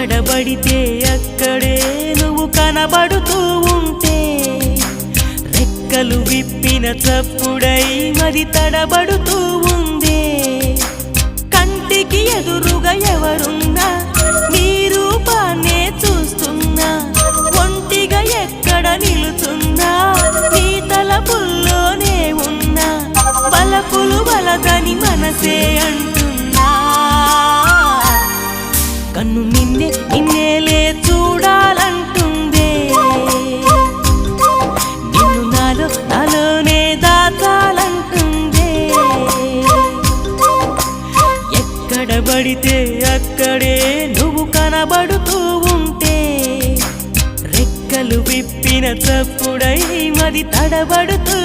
ఎక్కడబడితే అక్కడే నువ్వు కనబడుతూ ఉంటే రెక్కలు విప్పిన చప్పుడై మది తడబడుతూ ఉందే కంటికి ఎదురుగా ఎవరున్నా నీ రూపాన్నే చూస్తున్నా ఒంటిగా ఎక్కడ నిలుచున్నా నీ తలపుల్లోనే ఉన్నా బలపులు బలదని మనసే అంటున్నా కన్ను నిన్నేలే చూడాలంటుందే నిన్ను నాలోనే దాచాలంటుందే ఎక్కడబడితే అక్కడే నువ్వు కనబడుతూ ఉంటే రెక్కలు విప్పిన చప్పుడై మది తడబడుతూ